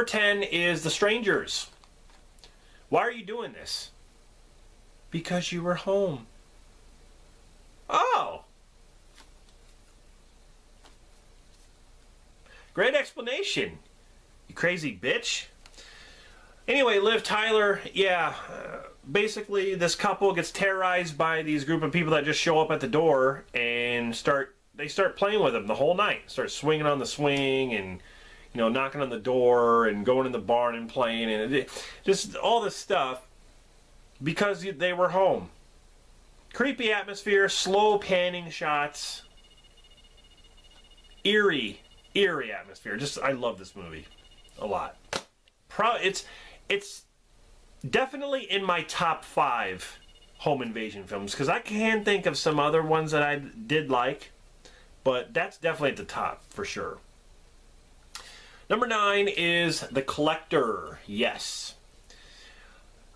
Number 10 is The Strangers. Why are you doing this? Because you were home. Oh. Great explanation, you crazy bitch. Anyway, Liv Tyler, yeah, basically this couple gets terrorized by these group of people that just show up at the door and they start playing with them the whole night. Start swinging on the swing and, you know, knocking on the door and going in the barn and playing and just all this stuff because they were home. Creepy atmosphere, slow panning shots, eerie atmosphere. I love this movie a lot. It's definitely in my top 5 home invasion films because I can think of some other ones that I did like, but that's definitely at the top for sure. Number 9 is The Collector. Yes.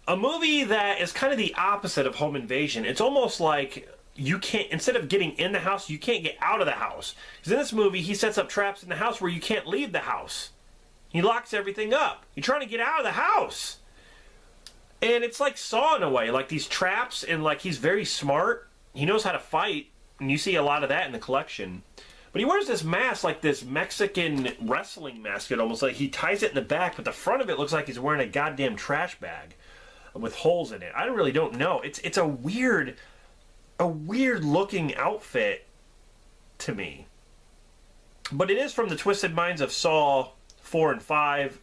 A movie that is kind of the opposite of home invasion. It's almost like you can't, instead of getting in the house, you can't get out of the house. Because in this movie, he sets up traps in the house where you can't leave the house. He locks everything up. You're trying to get out of the house. And it's like Saw in a way, like these traps, and like he's very smart. He knows how to fight, and you see a lot of that in The Collection. But he wears this mask, like this Mexican wrestling mask. It almost like he ties it in the back, but the front of it looks like he's wearing a goddamn trash bag with holes in it. I really don't know. It's a weird looking outfit to me. But it is from the twisted minds of Saw 4 and 5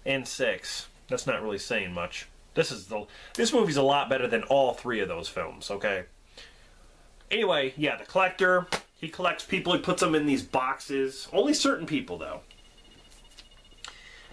and 6. That's not really saying much. This movie's a lot better than all 3 of those films, okay? Anyway, yeah, The Collector. He collects people, he puts them in these boxes. Only certain people, though.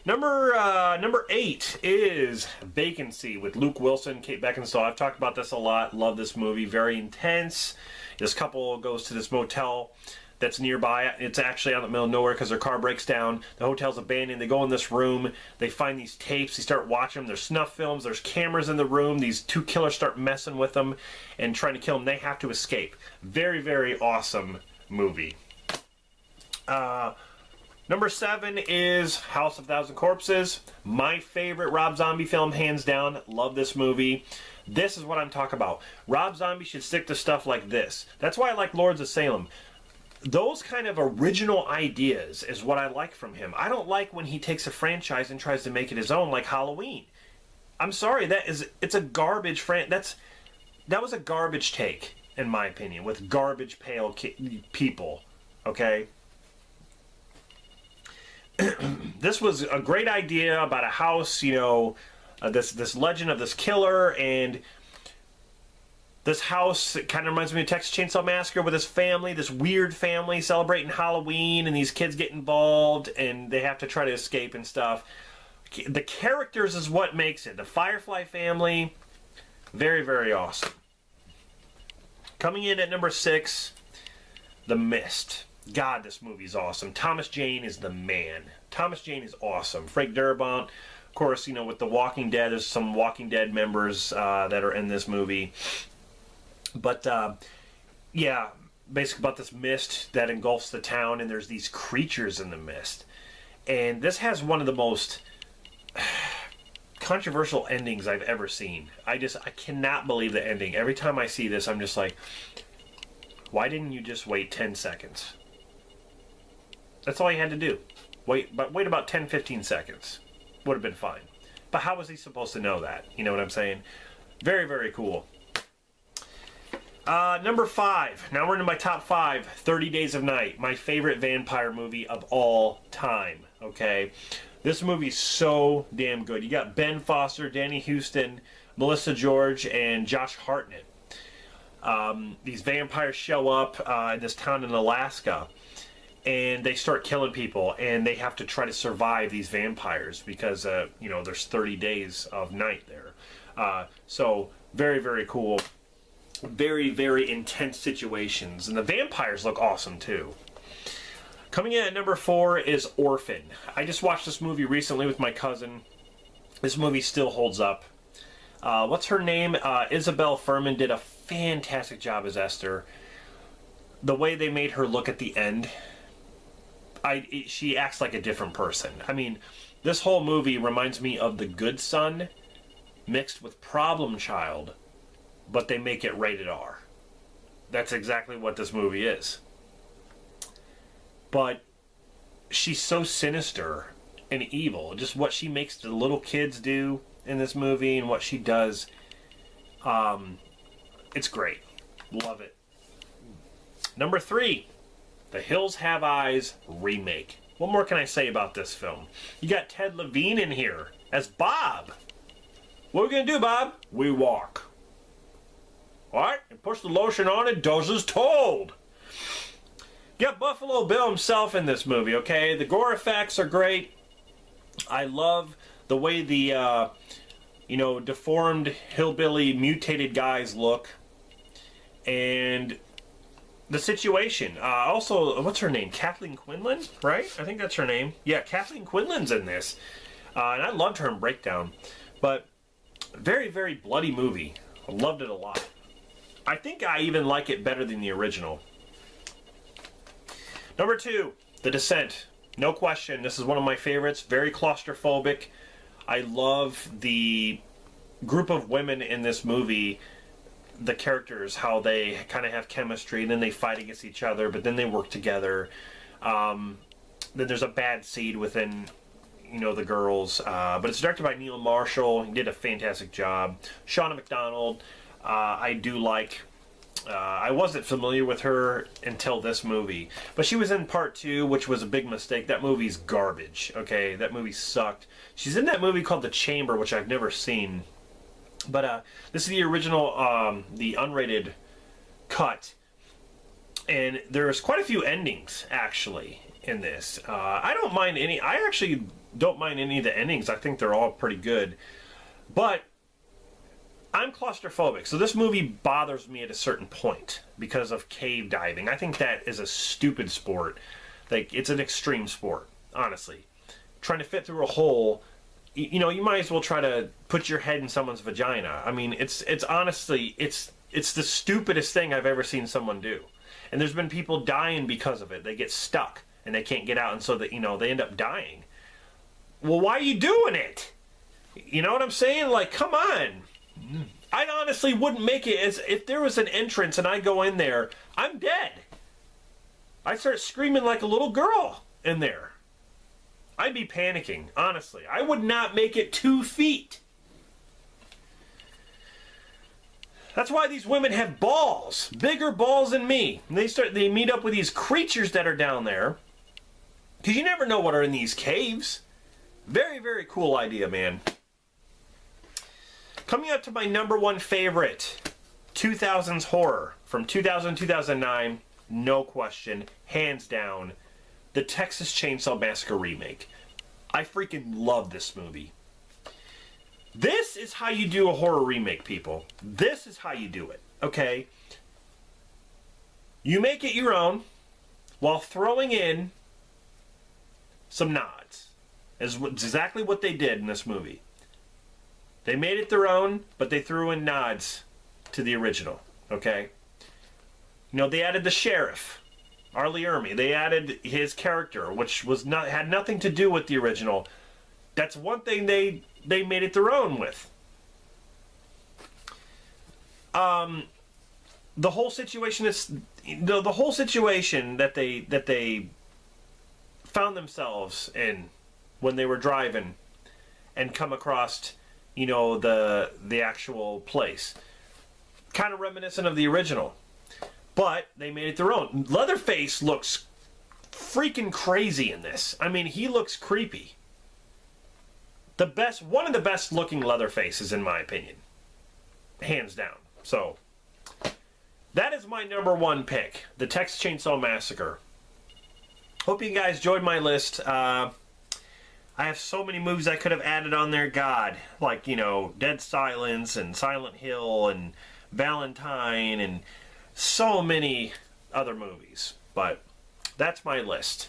Number 8 is Vacancy with Luke Wilson, Kate Beckinsale. I've talked about this a lot. Love this movie. Very intense. This couple goes to this motel that's nearby. It's actually out in the middle of nowhere because their car breaks down. The hotel's abandoned. They go in this room. They find these tapes. They start watching them. There's snuff films. There's cameras in the room. These 2 killers start messing with them and trying to kill them. They have to escape. Very, very awesome movie. Number 7 is House of Thousand Corpses. My favorite Rob Zombie film, hands down. Love this movie. This is what I'm talking about. Rob Zombie should stick to stuff like this. That's why I like Lords of Salem. Those kind of original ideas is what I like from him. I don't like when he takes a franchise and tries to make it his own, like Halloween. I'm sorry, it's a garbage that was a garbage take, in my opinion, with garbage pale people. Okay? This was a great idea about a house, you know, this legend of this killer, and this house, it kind of reminds me of Texas Chainsaw Massacre with this family, this weird family celebrating Halloween, and these kids get involved, and they have to try to escape and stuff. The characters is what makes it. The Firefly family, very, very awesome. Coming in at number 6, The Mist. God, this movie's awesome. Thomas Jane is the man. Thomas Jane is awesome. Frank Darabont, of course, you know, with The Walking Dead, there's some Walking Dead members that are in this movie. But, yeah, basically about this mist that engulfs the town, and there's these creatures in the mist. And this has one of the most controversial endings I've ever seen. I cannot believe the ending. Every time I see this, I'm just like, why didn't you just wait 10 seconds? That's all you had to do. Wait about 10-15 seconds. Would have been fine. But how was he supposed to know that? You know what I'm saying? Very, very cool. Number 5. Now we're into my top 5. 30 Days of Night. My favorite vampire movie of all time. Okay? This movie's so damn good. You got Ben Foster, Danny Huston, Melissa George, and Josh Hartnett. These vampires show up in this town in Alaska, and they start killing people, and they have to try to survive these vampires because, you know, there's 30 days of night there. So, very, very cool. Very, very intense situations. And the vampires look awesome, too. Coming in at number 4 is Orphan. I just watched this movie recently with my cousin. This movie still holds up. What's her name? Isabel Furman did a fantastic job as Esther. The way they made her look at the end, she acts like a different person. I mean, this whole movie reminds me of The Good Son mixed with Problem Child, but they make it rated R. That's exactly what this movie is. But she's so sinister and evil. Just what she makes the little kids do in this movie and what she does, it's great. Love it. Number 3, The Hills Have Eyes remake. What more can I say about this film? You got Ted Levine in here as Bob. What are we going to do, Bob? We walk. What? And push the lotion on and does as told. You got Buffalo Bill himself in this movie, okay? The gore effects are great. I love the way the, deformed, hillbilly, mutated guys look. And the situation. Also, what's her name? Kathleen Quinlan, right? I think that's her name. Yeah, Kathleen Quinlan's in this. And I loved her in Breakdown. But very, very bloody movie. I loved it a lot. I think I even like it better than the original. Number 2, The Descent. No question, this is one of my favorites. Very claustrophobic. I love the group of women in this movie, the characters, how they kind of have chemistry, and then they fight against each other, but then they work together. Then there's a bad seed within, the girls. But it's directed by Neil Marshall. He did a fantastic job. Shauna McDonald, I do like. I wasn't familiar with her until this movie. But she was in Part 2, which was a big mistake. That movie's garbage, okay? That movie sucked. She's in that movie called The Chamber, which I've never seen. But this is the original, the unrated cut. And there's quite a few endings, actually, in this. I don't mind any. I actually don't mind any of the endings. I think they're all pretty good. But I'm claustrophobic, so this movie bothers me at a certain point because of cave diving. I think that is a stupid sport. Like, it's an extreme sport, honestly. Trying to fit through a hole, you might as well try to put your head in someone's vagina. I mean, it's honestly, it's the stupidest thing I've ever seen someone do. And there's been people dying because of it. They get stuck and they can't get out, and so that, they end up dying. Well, why are you doing it? You know what I'm saying? Like, come on. I honestly wouldn't make it. As if there was an entrance and I go in there, I'm dead. I'd start screaming like a little girl in there. I'd be panicking, honestly. I would not make it 2 feet. That's why these women have balls, bigger balls than me. And they meet up with these creatures that are down there, because you never know what are in these caves. Very, very cool idea, man. Coming up to my number 1 favorite, 2000's horror. From 2000-2009, no question, hands down, the Texas Chainsaw Massacre remake. I freaking love this movie. This is how you do a horror remake, people. This is how you do it, okay? You make it your own while throwing in some nods. Is exactly what they did in this movie. They made it their own, but they threw in nods to the original, okay? They added the sheriff, R. Lee Ermey. They added his character, which had nothing to do with the original. That's one thing they made it their own with. The whole situation is the whole situation that they found themselves in when they were driving and come across, the actual place. Kind of reminiscent of the original. But they made it their own. Leatherface looks freaking crazy in this. I mean, he looks creepy. One of the best looking Leatherfaces, in my opinion. Hands down. So, that is my number 1 pick. The Texas Chainsaw Massacre. Hope you guys enjoyed my list. I have so many movies I could have added on there. God, like, Dead Silence and Silent Hill and Valentine and so many other movies. But that's my list.